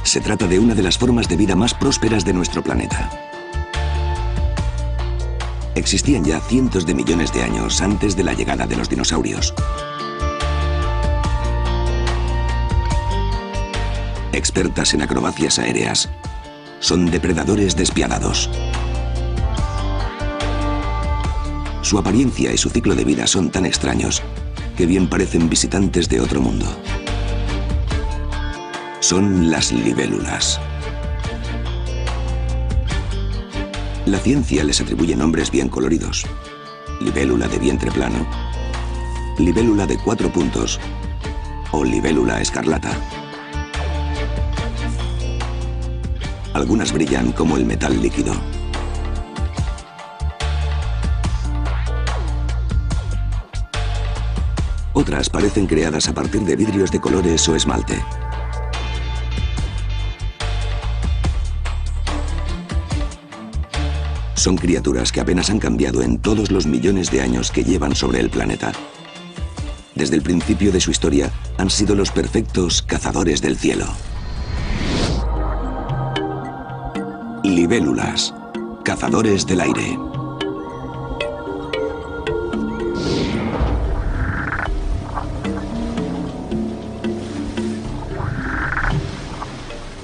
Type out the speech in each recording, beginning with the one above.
Se trata de una de las formas de vida más prósperas de nuestro planeta. Existían ya cientos de millones de años antes de la llegada de los dinosaurios. Expertas en acrobacias aéreas, son depredadores despiadados. Su apariencia y su ciclo de vida son tan extraños que bien parecen visitantes de otro mundo. Son las libélulas. La ciencia les atribuye nombres bien coloridos. Libélula de vientre plano, libélula de 4 puntos o libélula escarlata. Algunas brillan como el metal líquido. Otras parecen creadas a partir de vidrios de colores o esmalte. Son criaturas que apenas han cambiado en todos los millones de años que llevan sobre el planeta. Desde el principio de su historia han sido los perfectos cazadores del cielo. Libélulas, cazadores del aire.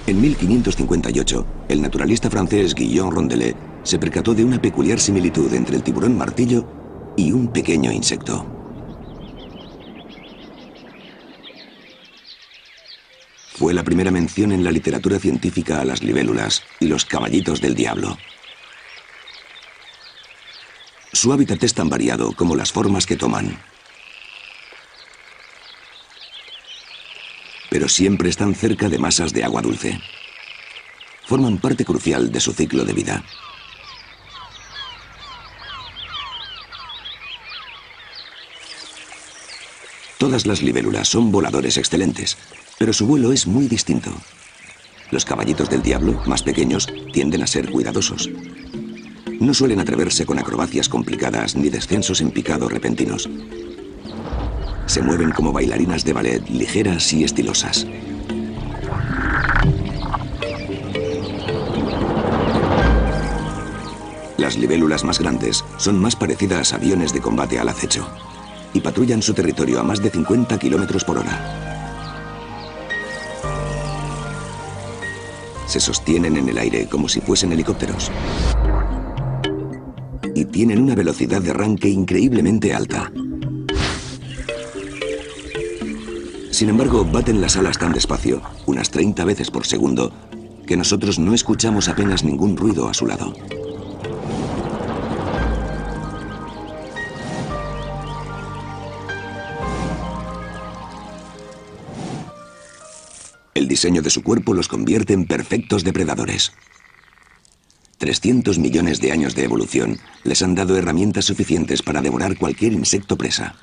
En 1558, el naturalista francés Guillaume Rondelet se percató de una peculiar similitud entre el tiburón martillo y un pequeño insecto. Fue la primera mención en la literatura científica a las libélulas y los caballitos del diablo. Su hábitat es tan variado como las formas que toman. Pero siempre están cerca de masas de agua dulce. Forman parte crucial de su ciclo de vida. Todas las libélulas son voladores excelentes, pero su vuelo es muy distinto. Los caballitos del diablo, más pequeños, tienden a ser cuidadosos. No suelen atreverse con acrobacias complicadas ni descensos en picado repentinos. Se mueven como bailarinas de ballet, ligeras y estilosas. Las libélulas más grandes son más parecidas a aviones de combate al acecho y patrullan su territorio a más de 50 kilómetros por hora. Se sostienen en el aire como si fuesen helicópteros. Y tienen una velocidad de arranque increíblemente alta. Sin embargo, baten las alas tan despacio, unas 30 veces por segundo, que nosotros no escuchamos apenas ningún ruido a su lado. El diseño de su cuerpo los convierte en perfectos depredadores. 300 millones de años de evolución les han dado herramientas suficientes para devorar cualquier insecto presa.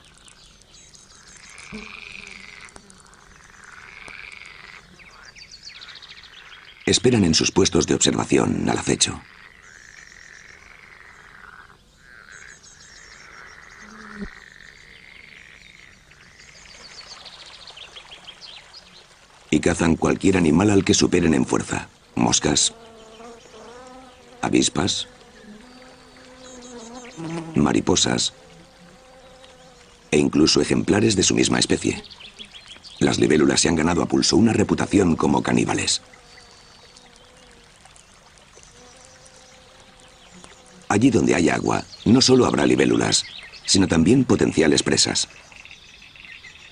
Esperan en sus puestos de observación al acecho. Y cazan cualquier animal al que superen en fuerza. Moscas, avispas, mariposas e incluso ejemplares de su misma especie. Las libélulas se han ganado a pulso una reputación como caníbales. Allí donde hay agua, no solo habrá libélulas, sino también potenciales presas.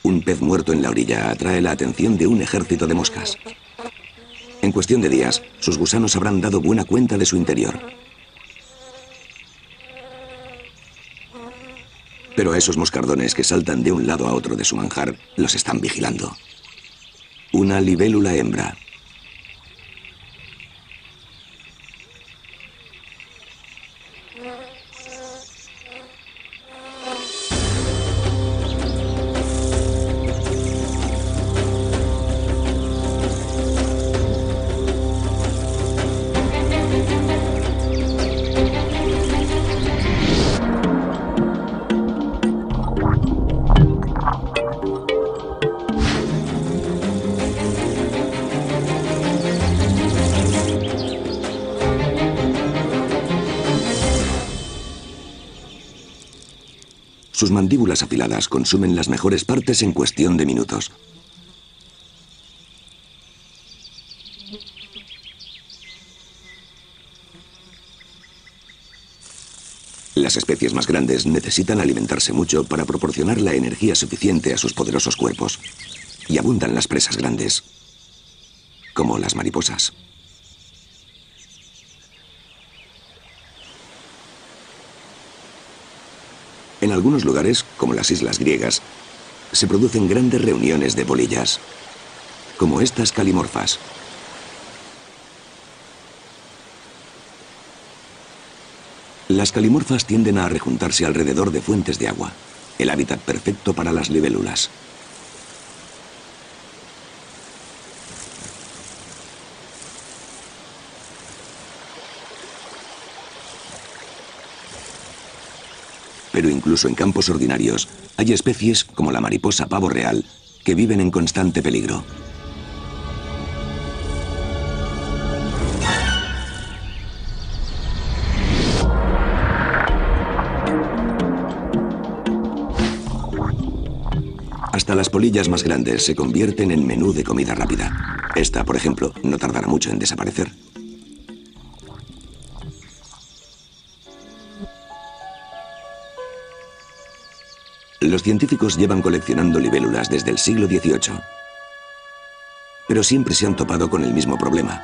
Un pez muerto en la orilla atrae la atención de un ejército de moscas. En cuestión de días, sus gusanos habrán dado buena cuenta de su interior. Pero a esos moscardones que saltan de un lado a otro de su manjar, los están vigilando. Una libélula hembra. Sus mandíbulas afiladas consumen las mejores partes en cuestión de minutos. Las especies más grandes necesitan alimentarse mucho para proporcionar la energía suficiente a sus poderosos cuerpos. Y abundan las presas grandes, como las mariposas. En algunos lugares, como las islas griegas, se producen grandes reuniones de polillas, como estas calimorfas. Las calimorfas tienden a rejuntarse alrededor de fuentes de agua, el hábitat perfecto para las libélulas. Pero incluso en campos ordinarios hay especies como la mariposa pavo real que viven en constante peligro. Hasta las polillas más grandes se convierten en menú de comida rápida. Esta, por ejemplo, no tardará mucho en desaparecer. Los científicos llevan coleccionando libélulas desde el siglo XVIII. Pero siempre se han topado con el mismo problema.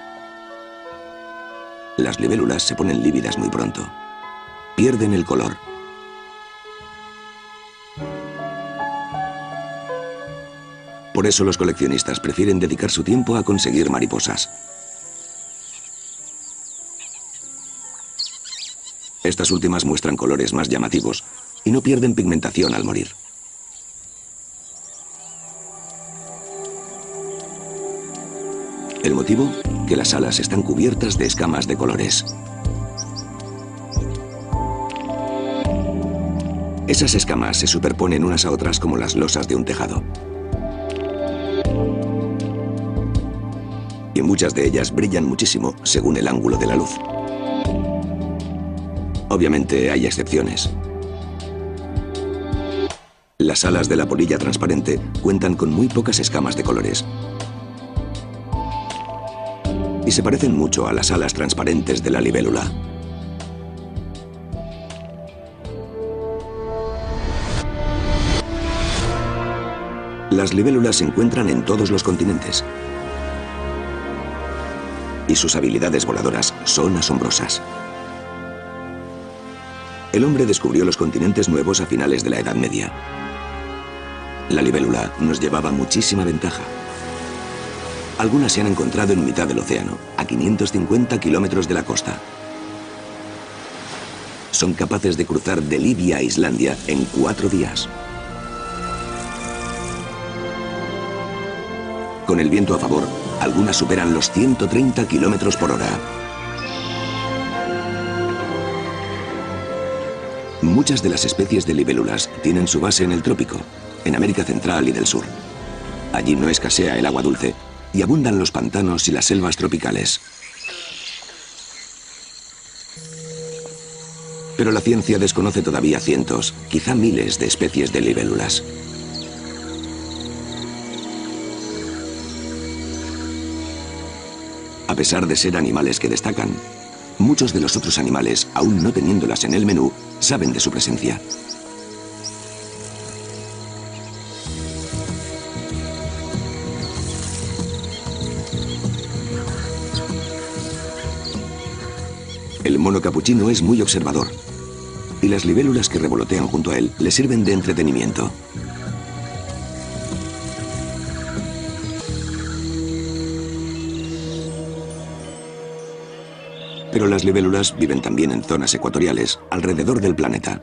Las libélulas se ponen lívidas muy pronto. Pierden el color. Por eso los coleccionistas prefieren dedicar su tiempo a conseguir mariposas. Estas últimas muestran colores más llamativos y no pierden pigmentación al morir. El motivo, que las alas están cubiertas de escamas de colores. Esas escamas se superponen unas a otras como las losas de un tejado. Y muchas de ellas brillan muchísimo según el ángulo de la luz. Obviamente hay excepciones. Las alas de la polilla transparente cuentan con muy pocas escamas de colores. Y se parecen mucho a las alas transparentes de la libélula. Las libélulas se encuentran en todos los continentes. Y sus habilidades voladoras son asombrosas. El hombre descubrió los continentes nuevos a finales de la Edad Media. La libélula nos llevaba muchísima ventaja. Algunas se han encontrado en mitad del océano, a 550 kilómetros de la costa. Son capaces de cruzar de Libia a Islandia en 4 días. Con el viento a favor, algunas superan los 130 kilómetros por hora. Muchas de las especies de libélulas tienen su base en el trópico, en América Central y del Sur. Allí no escasea el agua dulce y abundan los pantanos y las selvas tropicales. Pero la ciencia desconoce todavía cientos, quizá miles de especies de libélulas. A pesar de ser animales que destacan, muchos de los otros animales, aún no teniéndolas en el menú, saben de su presencia. El mono capuchino es muy observador, y las libélulas que revolotean junto a él le sirven de entretenimiento. Pero las libélulas viven también en zonas ecuatoriales, alrededor del planeta.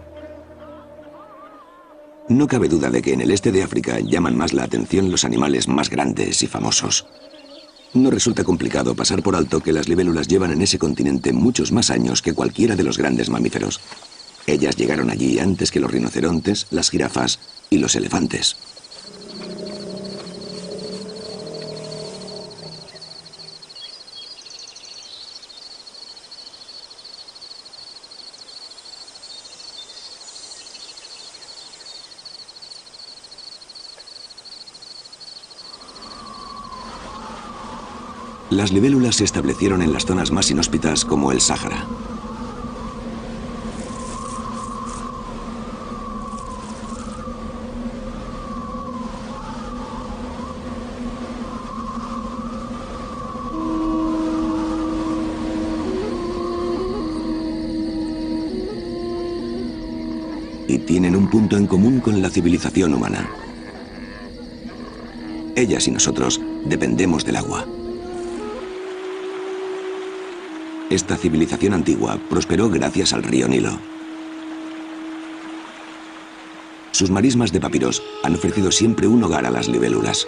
No cabe duda de que en el este de África llaman más la atención los animales más grandes y famosos. No resulta complicado pasar por alto que las libélulas llevan en ese continente muchos más años que cualquiera de los grandes mamíferos. Ellas llegaron allí antes que los rinocerontes, las jirafas y los elefantes. Las libélulas se establecieron en las zonas más inhóspitas como el Sáhara. Y tienen un punto en común con la civilización humana. Ellas y nosotros dependemos del agua. Esta civilización antigua prosperó gracias al río Nilo. Sus marismas de papiros han ofrecido siempre un hogar a las libélulas.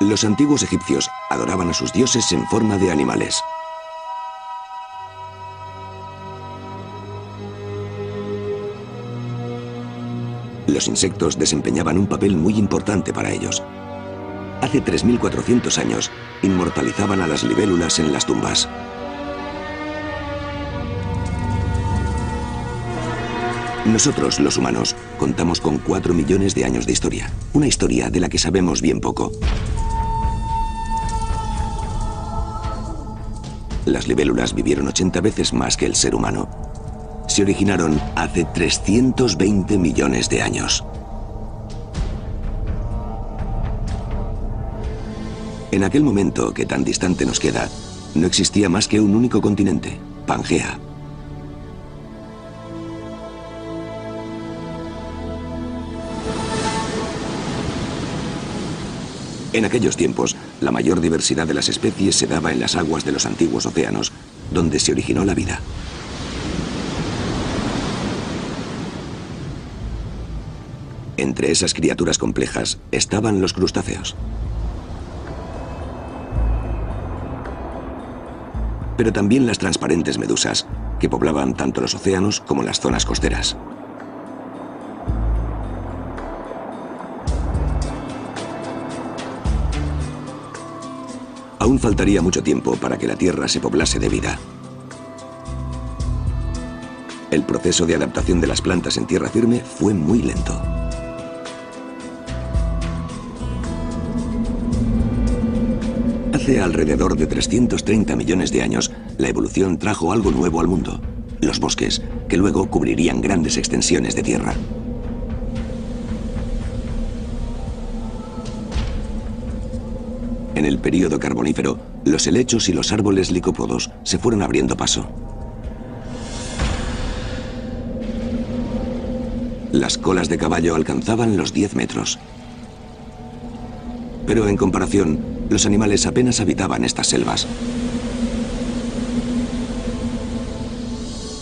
Los antiguos egipcios adoraban a sus dioses en forma de animales. Los insectos desempeñaban un papel muy importante para ellos. Hace 3.400 años, inmortalizaban a las libélulas en las tumbas. Nosotros, los humanos, contamos con 4 millones de años de historia. Una historia de la que sabemos bien poco. Las libélulas vivieron 80 veces más que el ser humano. Se originaron hace 320 millones de años. En aquel momento, que tan distante nos queda, no existía más que un único continente, Pangea. En aquellos tiempos, la mayor diversidad de las especies se daba en las aguas de los antiguos océanos, donde se originó la vida. Entre esas criaturas complejas estaban los crustáceos. Pero también las transparentes medusas, que poblaban tanto los océanos como las zonas costeras. Aún faltaría mucho tiempo para que la Tierra se poblase de vida. El proceso de adaptación de las plantas en tierra firme fue muy lento. Hace alrededor de 330 millones de años, la evolución trajo algo nuevo al mundo: los bosques, que luego cubrirían grandes extensiones de tierra. En el período carbonífero, los helechos y los árboles licópodos se fueron abriendo paso. Las colas de caballo alcanzaban los 10 metros. Pero en comparación, los animales apenas habitaban estas selvas.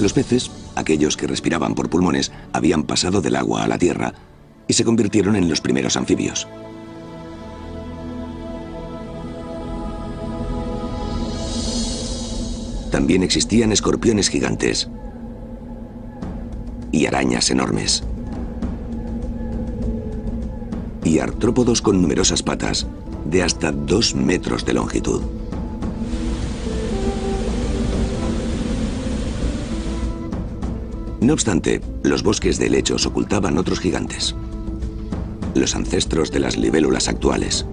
Los peces, aquellos que respiraban por pulmones, habían pasado del agua a la tierra y se convirtieron en los primeros anfibios. También existían escorpiones gigantes y arañas enormes. Y artrópodos con numerosas patas, de hasta 2 metros de longitud. No obstante, los bosques de helechos ocultaban otros gigantes, los ancestros de las libélulas actuales.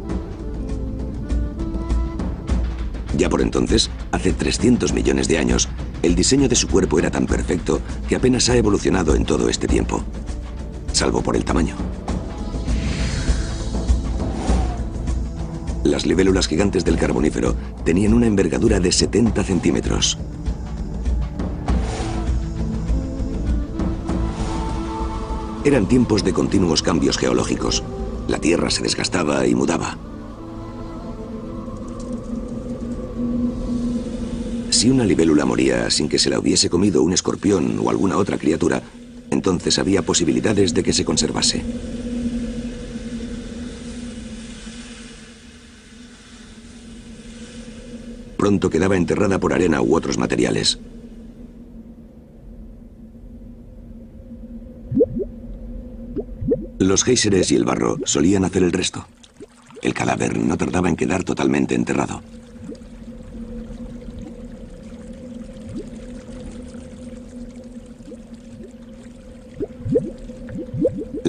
Ya por entonces, hace 300 millones de años, el diseño de su cuerpo era tan perfecto que apenas ha evolucionado en todo este tiempo, salvo por el tamaño. Las libélulas gigantes del Carbonífero tenían una envergadura de 70 centímetros. Eran tiempos de continuos cambios geológicos. La Tierra se desgastaba y mudaba. Si una libélula moría sin que se la hubiese comido un escorpión o alguna otra criatura, entonces había posibilidades de que se conservase. Pronto quedaba enterrada por arena u otros materiales. Los géiseres y el barro solían hacer el resto. El cadáver no tardaba en quedar totalmente enterrado.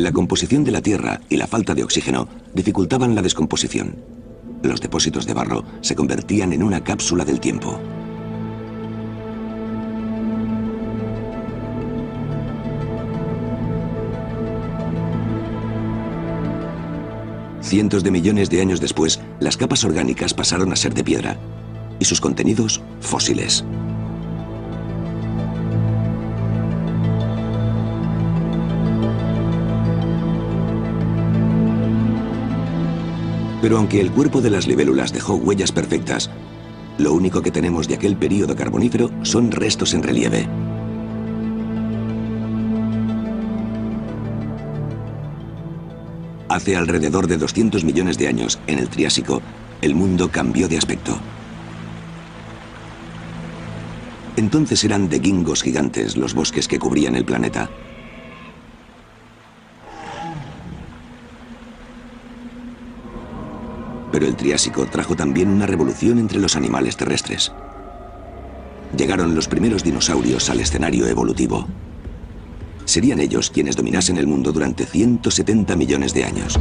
La composición de la tierra y la falta de oxígeno dificultaban la descomposición. Los depósitos de barro se convertían en una cápsula del tiempo. Cientos de millones de años después, las capas orgánicas pasaron a ser de piedra y sus contenidos fósiles. Pero aunque el cuerpo de las libélulas dejó huellas perfectas, lo único que tenemos de aquel período carbonífero son restos en relieve. Hace alrededor de 200 millones de años, en el Triásico, el mundo cambió de aspecto. Entonces eran de guingos gigantes los bosques que cubrían el planeta. Pero el Triásico trajo también una revolución entre los animales terrestres. Llegaron los primeros dinosaurios al escenario evolutivo. Serían ellos quienes dominasen el mundo durante 170 millones de años.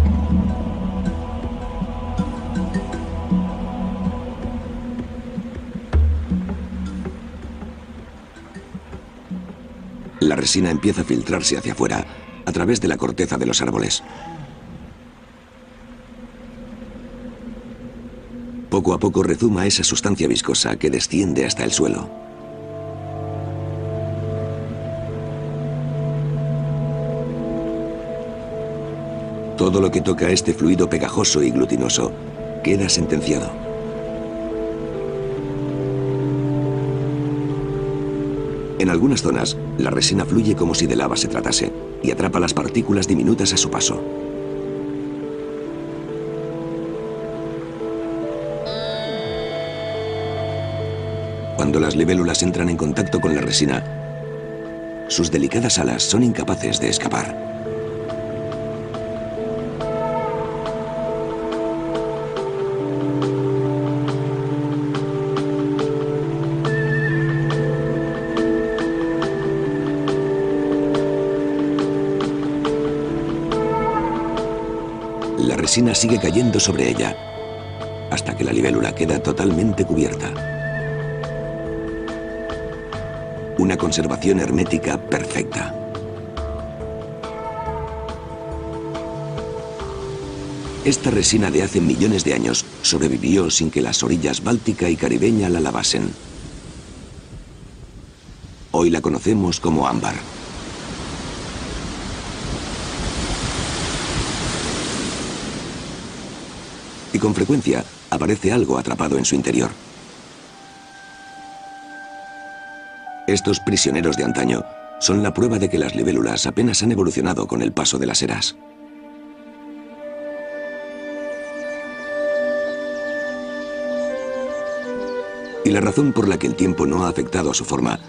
La resina empieza a filtrarse hacia afuera, a través de la corteza de los árboles. Poco a poco rezuma esa sustancia viscosa que desciende hasta el suelo. Todo lo que toca este fluido pegajoso y glutinoso queda sentenciado. En algunas zonas, la resina fluye como si de lava se tratase y atrapa las partículas diminutas a su paso. Cuando las libélulas entran en contacto con la resina, sus delicadas alas son incapaces de escapar. La resina sigue cayendo sobre ella, hasta que la libélula queda totalmente cubierta. Una conservación hermética perfecta. Esta resina de hace millones de años sobrevivió sin que las orillas báltica y caribeña la lavasen. Hoy la conocemos como ámbar. Y con frecuencia aparece algo atrapado en su interior. Estos prisioneros de antaño son la prueba de que las libélulas apenas han evolucionado con el paso de las eras. Y la razón por la que el tiempo no ha afectado a su forma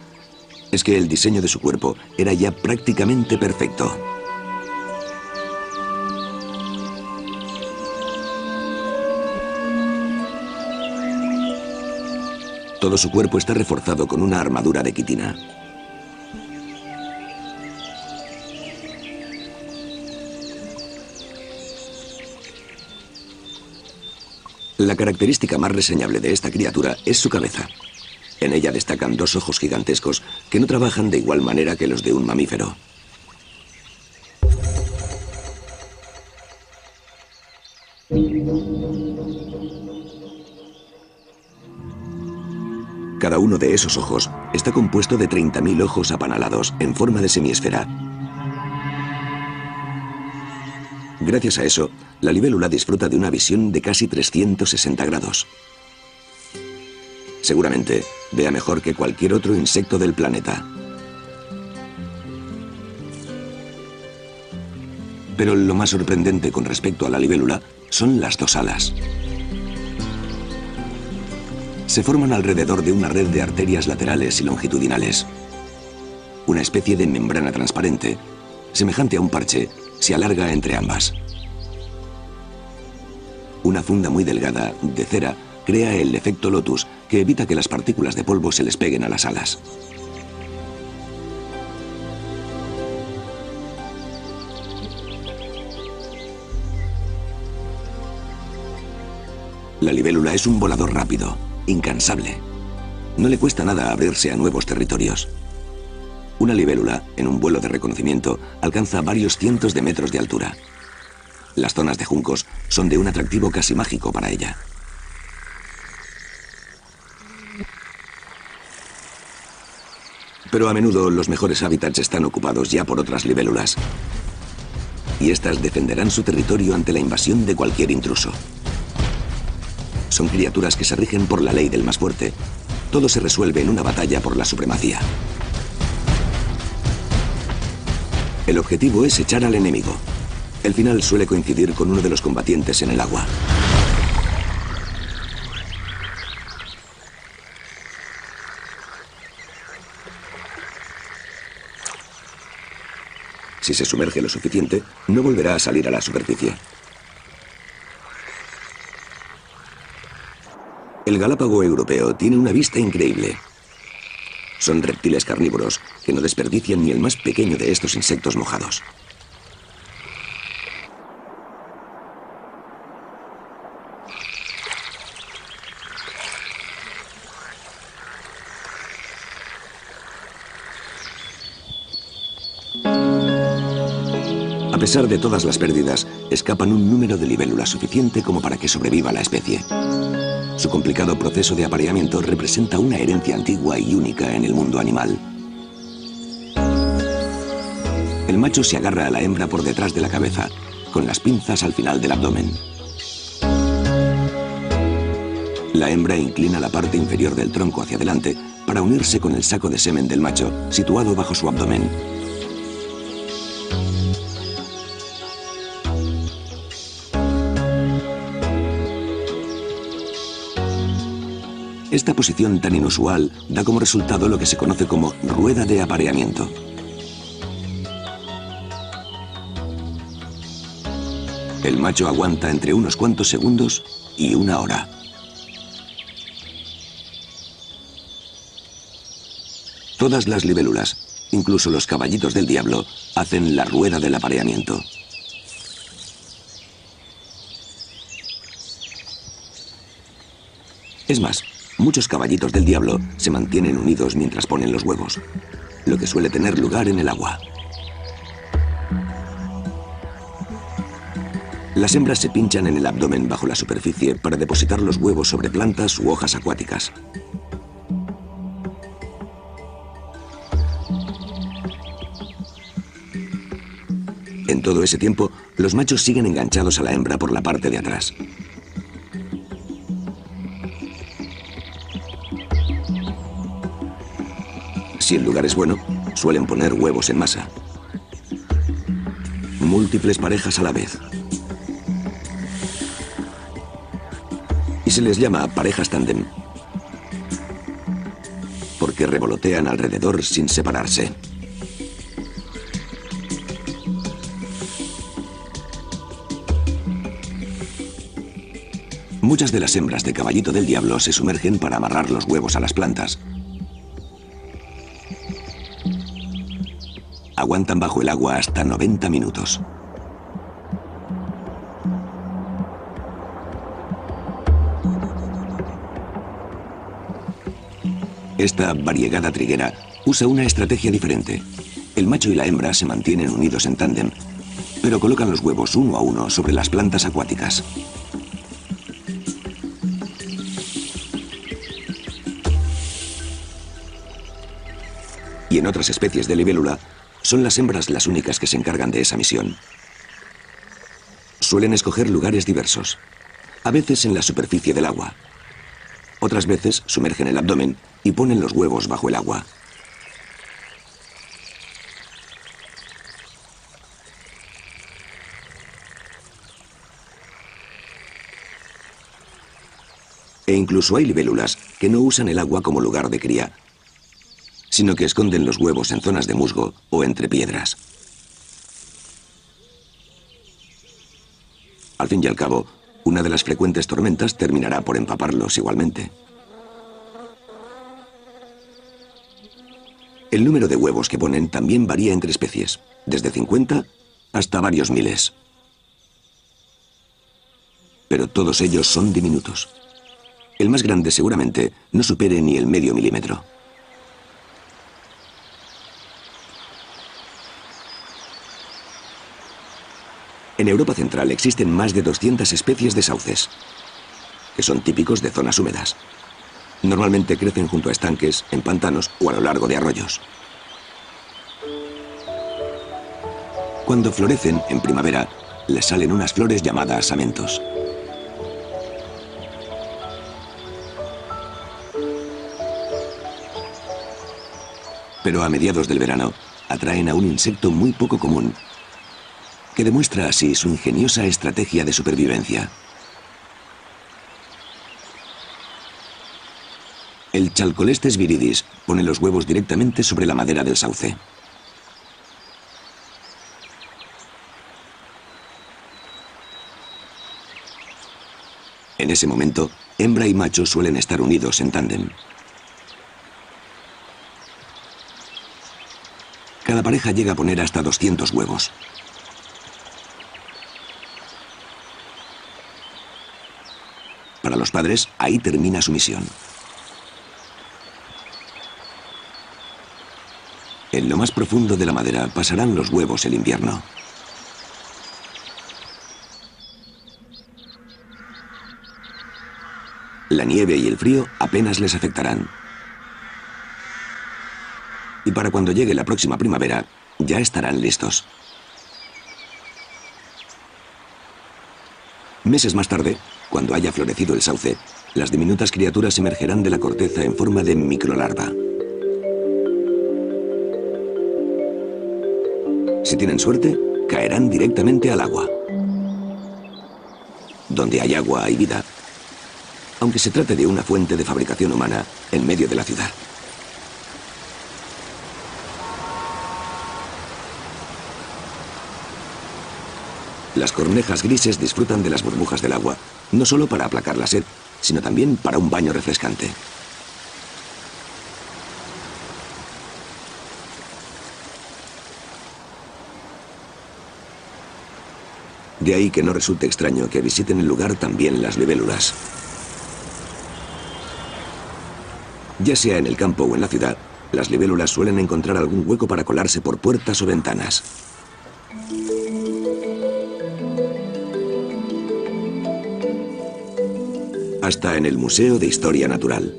es que el diseño de su cuerpo era ya prácticamente perfecto. Todo su cuerpo está reforzado con una armadura de quitina. La característica más reseñable de esta criatura es su cabeza. En ella destacan dos ojos gigantescos que no trabajan de igual manera que los de un mamífero. Cada uno de esos ojos está compuesto de 30.000 ojos apanalados en forma de semiesfera. Gracias a eso, la libélula disfruta de una visión de casi 360 grados. Seguramente vea mejor que cualquier otro insecto del planeta. Pero lo más sorprendente con respecto a la libélula son las dos alas. Se forman alrededor de una red de arterias laterales y longitudinales. Una especie de membrana transparente, semejante a un parche, se alarga entre ambas. Una funda muy delgada, de cera, crea el efecto lotus, que evita que las partículas de polvo se les peguen a las alas. La libélula es un volador rápido, incansable. No le cuesta nada abrirse a nuevos territorios. Una libélula, en un vuelo de reconocimiento, alcanza varios cientos de metros de altura. Las zonas de juncos son de un atractivo casi mágico para ella. Pero a menudo los mejores hábitats están ocupados ya por otras libélulas. Y estas defenderán su territorio ante la invasión de cualquier intruso. Son criaturas que se rigen por la ley del más fuerte. Todo se resuelve en una batalla por la supremacía. El objetivo es echar al enemigo. El final suele coincidir con uno de los combatientes en el agua. Si se sumerge lo suficiente, no volverá a salir a la superficie. El galápago europeo tiene una vista increíble. Son reptiles carnívoros que no desperdician ni el más pequeño de estos insectos mojados. A pesar de todas las pérdidas, escapan un número de libélulas suficiente como para que sobreviva la especie. Su complicado proceso de apareamiento representa una herencia antigua y única en el mundo animal. El macho se agarra a la hembra por detrás de la cabeza, con las pinzas al final del abdomen. La hembra inclina la parte inferior del tronco hacia adelante para unirse con el saco de semen del macho, situado bajo su abdomen. Esta posición tan inusual da como resultado lo que se conoce como rueda de apareamiento. El macho aguanta entre unos cuantos segundos y una hora. Todas las libélulas, incluso los caballitos del diablo, hacen la rueda del apareamiento. Es más, muchos caballitos del diablo se mantienen unidos mientras ponen los huevos, lo que suele tener lugar en el agua. Las hembras se pinchan en el abdomen bajo la superficie para depositar los huevos sobre plantas u hojas acuáticas. En todo ese tiempo, los machos siguen enganchados a la hembra por la parte de atrás. Si el lugar es bueno, suelen poner huevos en masa. Múltiples parejas a la vez. Y se les llama parejas tándem, porque revolotean alrededor sin separarse. Muchas de las hembras de caballito del diablo se sumergen para amarrar los huevos a las plantas. Aguantan bajo el agua hasta 90 minutos. Esta variegada triguera usa una estrategia diferente. El macho y la hembra se mantienen unidos en tándem, pero colocan los huevos uno a uno sobre las plantas acuáticas. Y en otras especies de libélula, son las hembras las únicas que se encargan de esa misión. Suelen escoger lugares diversos, a veces en la superficie del agua. Otras veces sumergen el abdomen y ponen los huevos bajo el agua. E incluso hay libélulas que no usan el agua como lugar de cría, sino que esconden los huevos en zonas de musgo o entre piedras. Al fin y al cabo, una de las frecuentes tormentas terminará por empaparlos igualmente. El número de huevos que ponen también varía entre especies, desde 50 hasta varios miles. pero todos ellos son diminutos. El más grande seguramente no supere ni el medio milímetro. En Europa Central existen más de 200 especies de sauces, que son típicos de zonas húmedas. Normalmente crecen junto a estanques, en pantanos o a lo largo de arroyos. Cuando florecen en primavera, les salen unas flores llamadas amentos. Pero a mediados del verano atraen a un insecto muy poco común, que demuestra así su ingeniosa estrategia de supervivencia. El Chalcolestes viridis pone los huevos directamente sobre la madera del sauce. En ese momento, hembra y macho suelen estar unidos en tándem. Cada pareja llega a poner hasta 200 huevos. Para los padres, ahí termina su misión. En lo más profundo de la madera pasarán los huevos el invierno. La nieve y el frío apenas les afectarán. Y para cuando llegue la próxima primavera, ya estarán listos. Meses más tarde, cuando haya florecido el sauce, las diminutas criaturas emergerán de la corteza en forma de microlarva. Si tienen suerte, caerán directamente al agua. Donde hay agua hay vida, aunque se trate de una fuente de fabricación humana en medio de la ciudad. Las cornejas grises disfrutan de las burbujas del agua, no solo para aplacar la sed, sino también para un baño refrescante. De ahí que no resulte extraño que visiten el lugar también las libélulas. Ya sea en el campo o en la ciudad, las libélulas suelen encontrar algún hueco para colarse por puertas o ventanas. Hasta en el Museo de Historia Natural.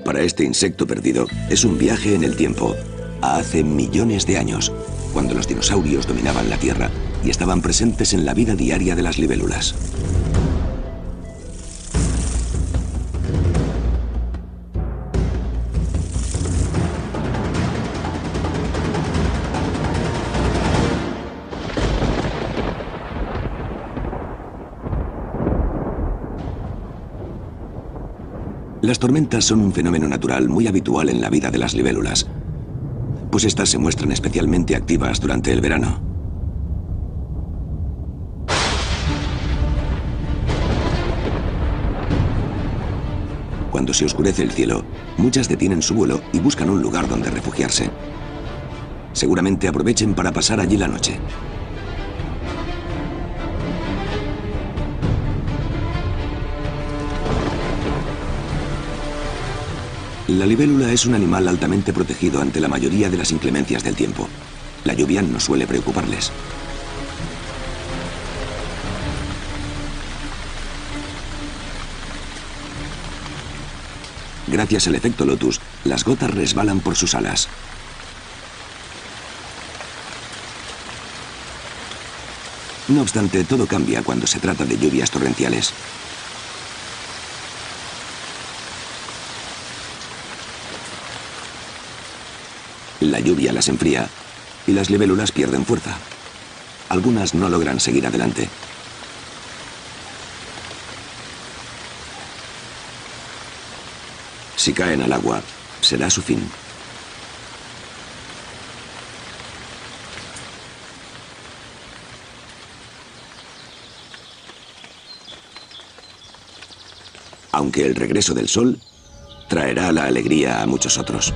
Para este insecto perdido es un viaje en el tiempo, a hace millones de años, cuando los dinosaurios dominaban la Tierra y estaban presentes en la vida diaria de las libélulas. Las tormentas son un fenómeno natural muy habitual en la vida de las libélulas, pues estas se muestran especialmente activas durante el verano. Cuando se oscurece el cielo, muchas detienen su vuelo y buscan un lugar donde refugiarse. Seguramente aprovechen para pasar allí la noche. La libélula es un animal altamente protegido ante la mayoría de las inclemencias del tiempo. La lluvia no suele preocuparles. Gracias al efecto Lotus, las gotas resbalan por sus alas. No obstante, todo cambia cuando se trata de lluvias torrenciales. La lluvia las enfría y las libélulas pierden fuerza. Algunas no logran seguir adelante. Si caen al agua, será su fin. Aunque el regreso del sol traerá la alegría a muchos otros.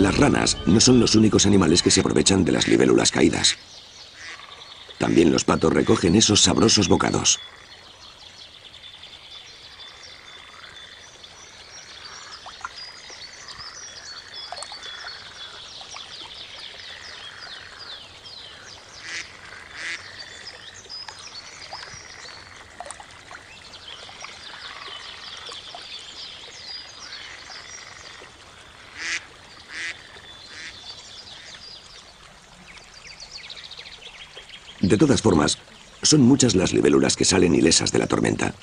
Las ranas no son los únicos animales que se aprovechan de las libélulas caídas. También los patos recogen esos sabrosos bocados. De todas formas, son muchas las libélulas que salen ilesas de la tormenta.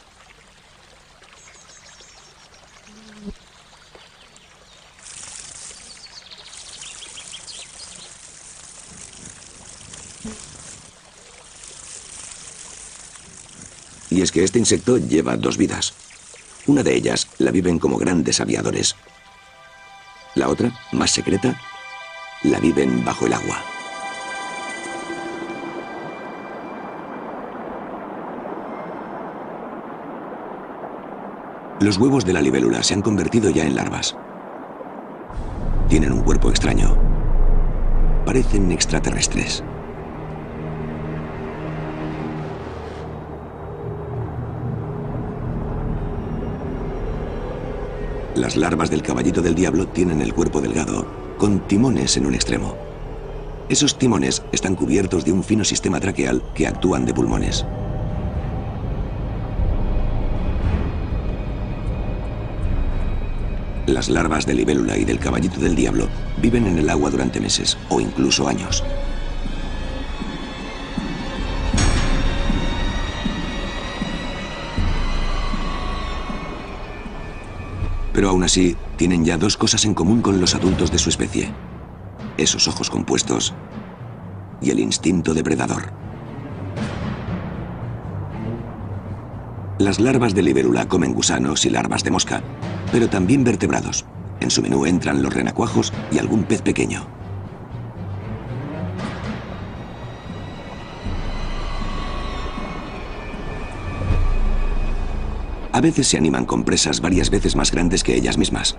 Y es que este insecto lleva dos vidas. Una de ellas la viven como grandes aviadores. La otra, más secreta, la viven bajo el agua. Los huevos de la libélula se han convertido ya en larvas. Tienen un cuerpo extraño. Parecen extraterrestres. Las larvas del caballito del diablo tienen el cuerpo delgado, con timones en un extremo. Esos timones están cubiertos de un fino sistema traqueal que actúan de pulmones. Las larvas de libélula y del caballito del diablo viven en el agua durante meses o incluso años. Pero aún así, tienen ya dos cosas en común con los adultos de su especie: esos ojos compuestos y el instinto depredador. Las larvas de libélula comen gusanos y larvas de mosca, pero también vertebrados. En su menú entran los renacuajos y algún pez pequeño. A veces se animan con presas varias veces más grandes que ellas mismas.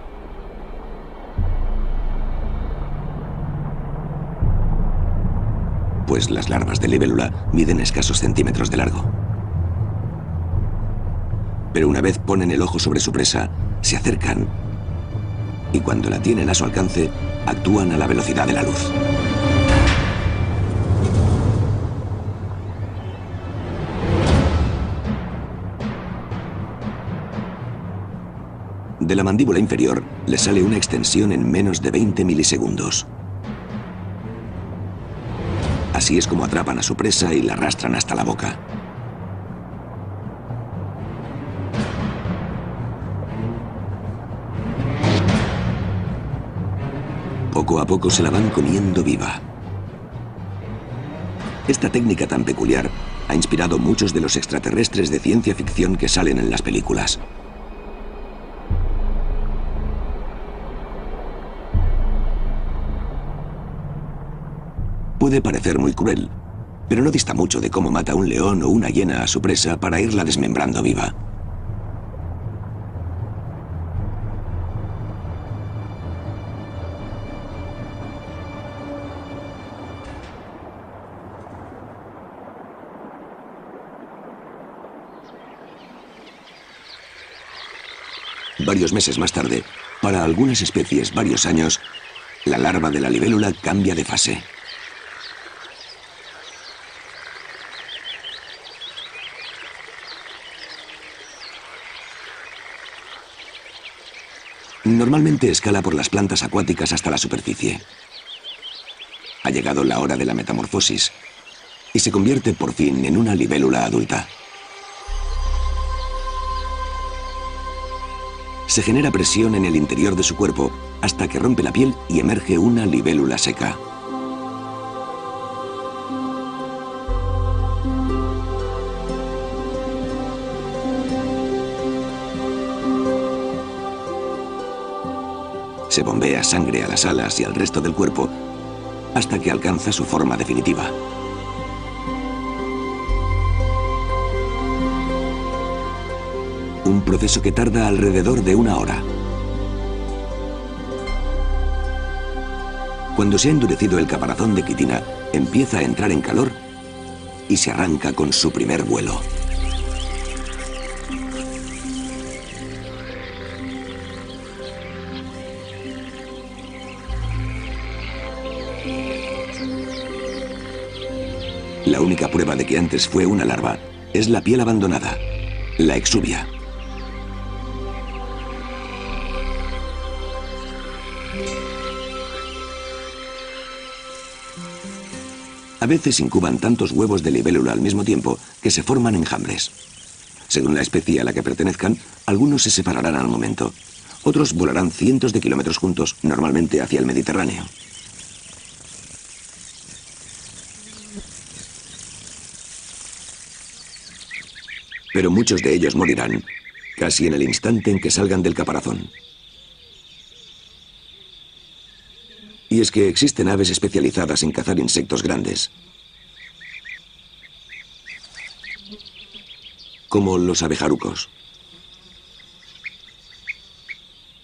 Pues las larvas de libélula miden escasos centímetros de largo. Pero una vez ponen el ojo sobre su presa, se acercan y cuando la tienen a su alcance, actúan a la velocidad de la luz. De la mandíbula inferior le sale una extensión en menos de 20 milisegundos. Así es como atrapan a su presa y la arrastran hasta la boca. Poco a poco se la van comiendo viva. Esta técnica tan peculiar ha inspirado muchos de los extraterrestres de ciencia ficción que salen en las películas. Puede parecer muy cruel, pero no dista mucho de cómo mata un león o una hiena a su presa para irla desmembrando viva. Varios meses más tarde, para algunas especies varios años, la larva de la libélula cambia de fase. Normalmente escala por las plantas acuáticas hasta la superficie. Ha llegado la hora de la metamorfosis y se convierte por fin en una libélula adulta. Se genera presión en el interior de su cuerpo hasta que rompe la piel y emerge una libélula seca. Se bombea sangre a las alas y al resto del cuerpo hasta que alcanza su forma definitiva. Un proceso que tarda alrededor de 1 hora. Cuando se ha endurecido el caparazón de quitina, empieza a entrar en calor y se arranca con su primer vuelo. La única prueba de que antes fue una larva es la piel abandonada, la exuvia. A veces incuban tantos huevos de libélula al mismo tiempo que se forman enjambres. Según la especie a la que pertenezcan, algunos se separarán al momento. Otros volarán cientos de kilómetros juntos, normalmente hacia el Mediterráneo. Pero muchos de ellos morirán casi en el instante en que salgan del caparazón. Y es que existen aves especializadas en cazar insectos grandes, como los abejarucos.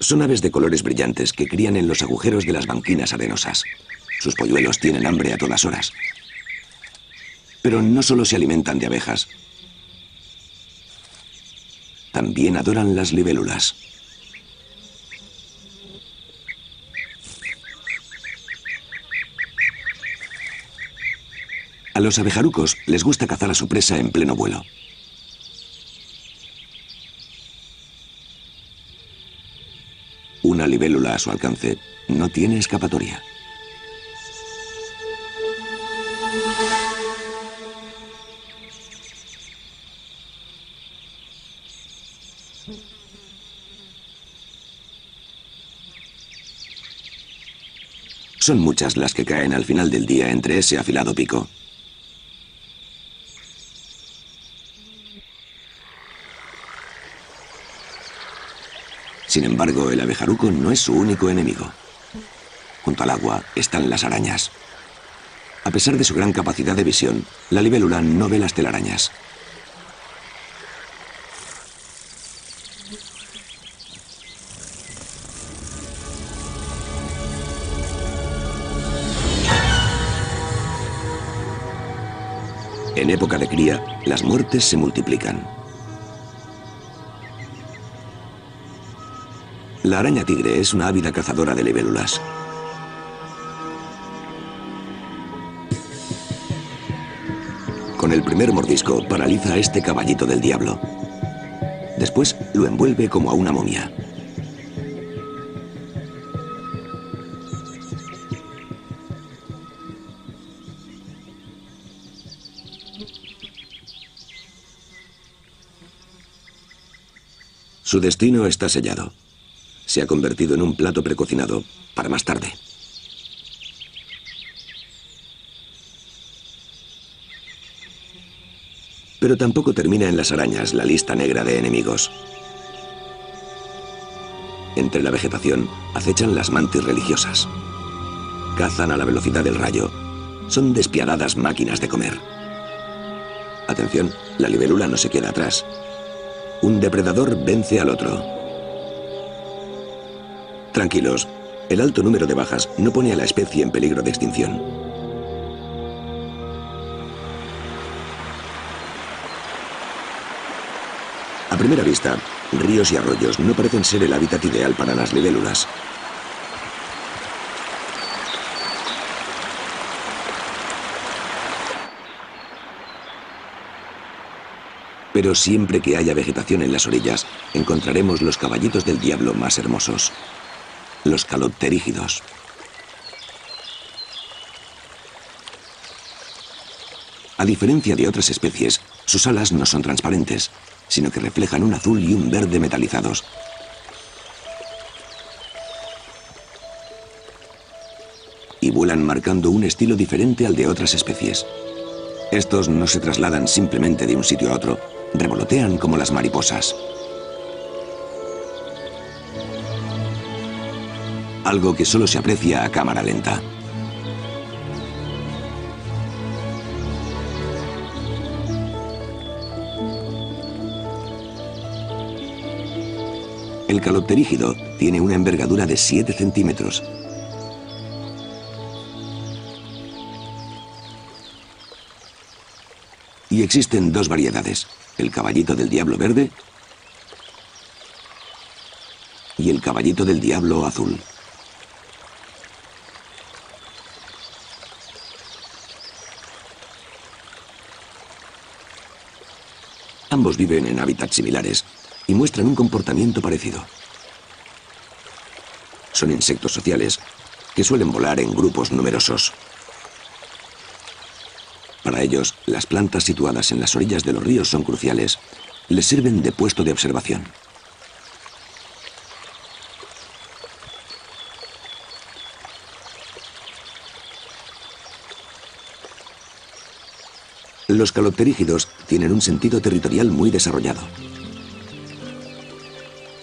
Son aves de colores brillantes que crían en los agujeros de las banquinas arenosas. Sus polluelos tienen hambre a todas horas. Pero no solo se alimentan de abejas, también adoran las libélulas. A los abejarucos les gusta cazar a su presa en pleno vuelo. Una libélula a su alcance no tiene escapatoria. Son muchas las que caen al final del día entre ese afilado pico. Sin embargo, el abejaruco no es su único enemigo. Junto al agua están las arañas. A pesar de su gran capacidad de visión, la libélula no ve las telarañas. En época de cría, las muertes se multiplican. La araña tigre es una ávida cazadora de libélulas. Con el primer mordisco paraliza a este caballito del diablo. Después lo envuelve como a una momia. Su destino está sellado. Se ha convertido en un plato precocinado para más tarde. Pero tampoco termina en las arañas la lista negra de enemigos. Entre la vegetación acechan las mantis religiosas. Cazan a la velocidad del rayo. Son despiadadas máquinas de comer. Atención, la libélula no se queda atrás. Un depredador vence al otro. Tranquilos, el alto número de bajas no pone a la especie en peligro de extinción. A primera vista, ríos y arroyos no parecen ser el hábitat ideal para las libélulas. Pero siempre que haya vegetación en las orillas, encontraremos los caballitos del diablo más hermosos, los calopterígidos. A diferencia de otras especies, sus alas no son transparentes, sino que reflejan un azul y un verde metalizados. Y vuelan marcando un estilo diferente al de otras especies. Estos no se trasladan simplemente de un sitio a otro, revolotean como las mariposas. Algo que solo se aprecia a cámara lenta. El calopterígido tiene una envergadura de 7 centímetros. Y existen dos variedades, el caballito del diablo verde y el caballito del diablo azul. Ambos viven en hábitats similares y muestran un comportamiento parecido. Son insectos sociales que suelen volar en grupos numerosos. Para ellos, las plantas situadas en las orillas de los ríos son cruciales. Les sirven de puesto de observación. Los calopterígidos tienen un sentido territorial muy desarrollado.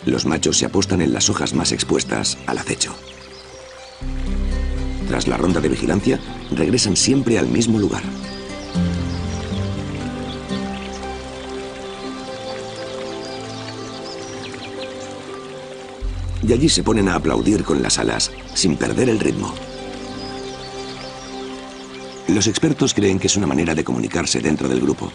Los machos se apostan en las hojas más expuestas al acecho. Tras la ronda de vigilancia, regresan siempre al mismo lugar. Y allí se ponen a aplaudir con las alas, sin perder el ritmo. Los expertos creen que es una manera de comunicarse dentro del grupo.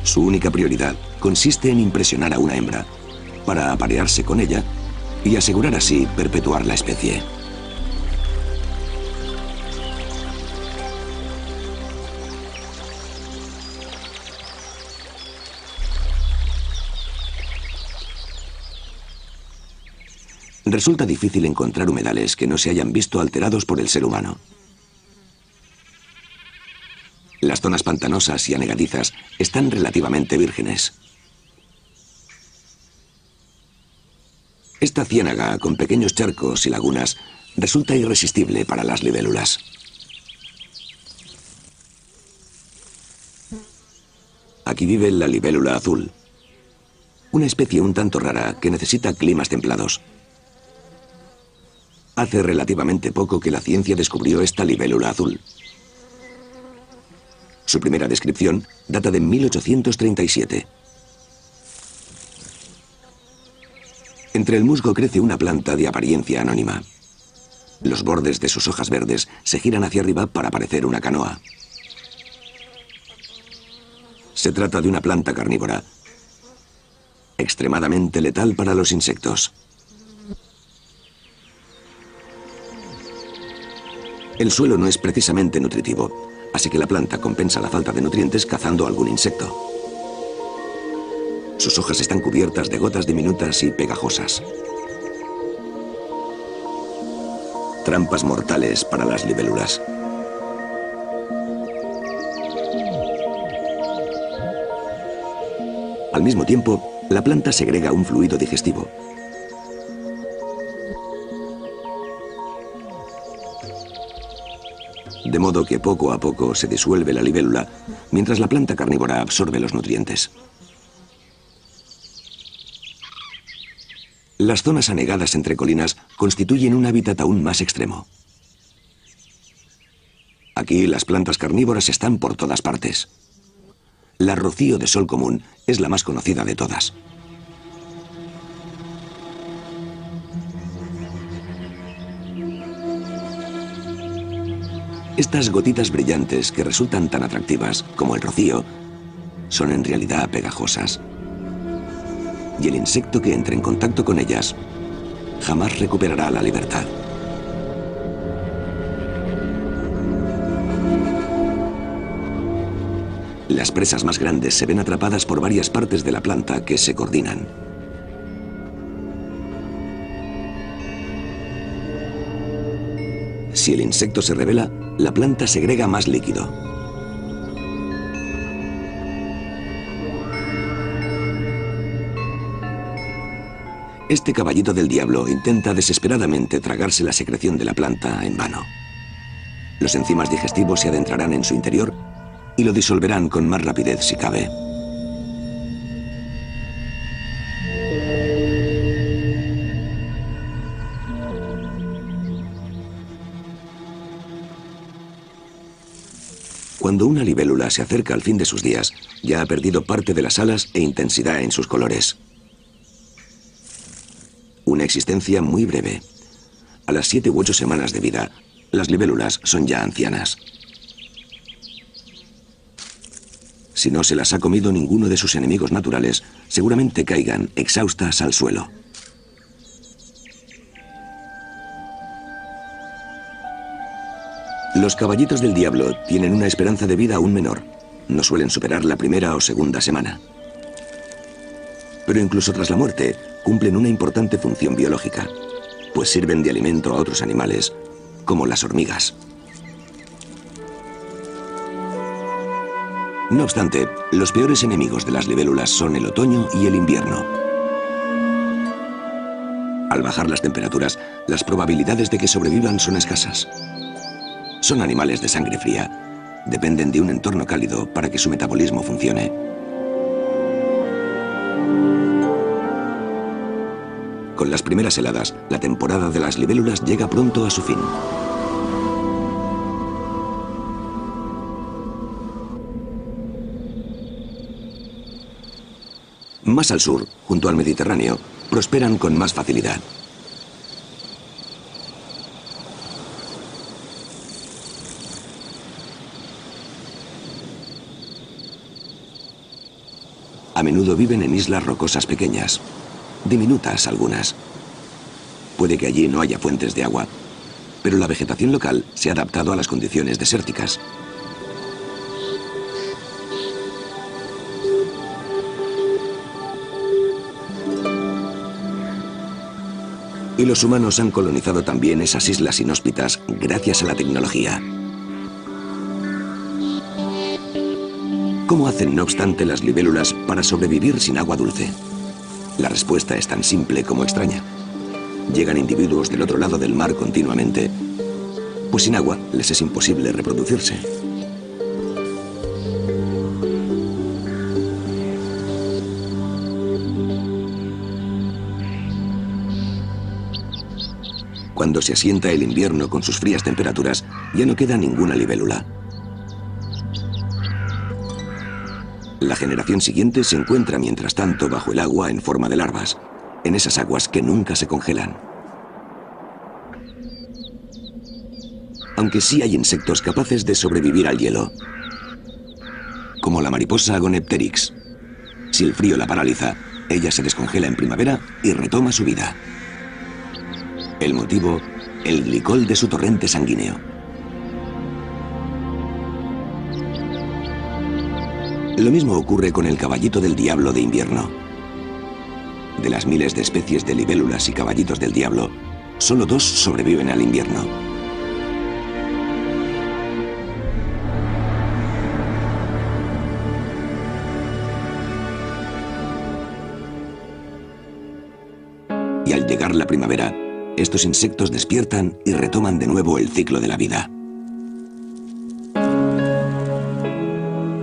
Su única prioridad consiste en impresionar a una hembra, para aparearse con ella y asegurar así perpetuar la especie. Resulta difícil encontrar humedales que no se hayan visto alterados por el ser humano. Las zonas pantanosas y anegadizas están relativamente vírgenes. Esta ciénaga, con pequeños charcos y lagunas, resulta irresistible para las libélulas. Aquí vive la libélula azul, una especie un tanto rara que necesita climas templados. Hace relativamente poco que la ciencia descubrió esta libélula azul. Su primera descripción data de 1837. Entre el musgo crece una planta de apariencia anónima. Los bordes de sus hojas verdes se giran hacia arriba para parecer una canoa. Se trata de una planta carnívora, extremadamente letal para los insectos. El suelo no es precisamente nutritivo, así que la planta compensa la falta de nutrientes cazando algún insecto. Sus hojas están cubiertas de gotas diminutas y pegajosas. Trampas mortales para las libélulas. Al mismo tiempo, la planta segrega un fluido digestivo. De modo que poco a poco se disuelve la libélula, mientras la planta carnívora absorbe los nutrientes. Las zonas anegadas entre colinas constituyen un hábitat aún más extremo. Aquí las plantas carnívoras están por todas partes. La rocío de sol común es la más conocida de todas. Estas gotitas brillantes que resultan tan atractivas como el rocío son en realidad pegajosas. Y el insecto que entre en contacto con ellas jamás recuperará la libertad. Las presas más grandes se ven atrapadas por varias partes de la planta que se coordinan. Si el insecto se revela, la planta segrega más líquido. Este caballito del diablo intenta desesperadamente tragarse la secreción de la planta en vano. Los enzimas digestivos se adentrarán en su interior y lo disolverán con más rapidez si cabe. Cuando una libélula se acerca al fin de sus días, ya ha perdido parte de las alas e intensidad en sus colores. Una existencia muy breve. A las 7 u 8 semanas de vida, las libélulas son ya ancianas. Si no se las ha comido ninguno de sus enemigos naturales, seguramente caigan exhaustas al suelo. Los caballitos del diablo tienen una esperanza de vida aún menor. No suelen superar la primera o segunda semana. Pero incluso tras la muerte, cumplen una importante función biológica, pues sirven de alimento a otros animales, como las hormigas. No obstante, los peores enemigos de las libélulas son el otoño y el invierno. Al bajar las temperaturas, las probabilidades de que sobrevivan son escasas. Son animales de sangre fría. Dependen de un entorno cálido para que su metabolismo funcione. Con las primeras heladas, la temporada de las libélulas llega pronto a su fin. Más al sur, junto al Mediterráneo, prosperan con más facilidad. A menudo viven en islas rocosas pequeñas, diminutas algunas. Puede que allí no haya fuentes de agua, pero la vegetación local se ha adaptado a las condiciones desérticas. Y los humanos han colonizado también esas islas inhóspitas gracias a la tecnología. ¿Cómo hacen, no obstante, las libélulas para sobrevivir sin agua dulce? La respuesta es tan simple como extraña. Llegan individuos del otro lado del mar continuamente, pues sin agua les es imposible reproducirse. Cuando se asienta el invierno con sus frías temperaturas, ya no queda ninguna libélula. La generación siguiente se encuentra mientras tanto bajo el agua en forma de larvas, en esas aguas que nunca se congelan. Aunque sí hay insectos capaces de sobrevivir al hielo, como la mariposa Gonepteryx. Si el frío la paraliza, ella se descongela en primavera y retoma su vida. El motivo, el glicol de su torrente sanguíneo. Lo mismo ocurre con el caballito del diablo de invierno. De las miles de especies de libélulas y caballitos del diablo, solo 2 sobreviven al invierno. Y al llegar la primavera, estos insectos despiertan y retoman de nuevo el ciclo de la vida.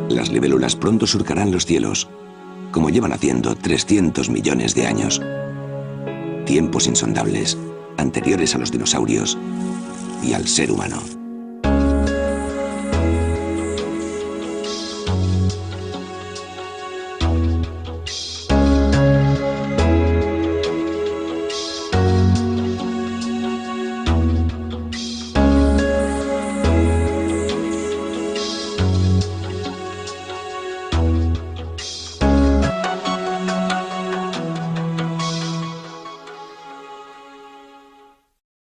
Las libélulas pronto surcarán los cielos, como llevan haciendo 300 millones de años. Tiempos insondables, anteriores a los dinosaurios y al ser humano.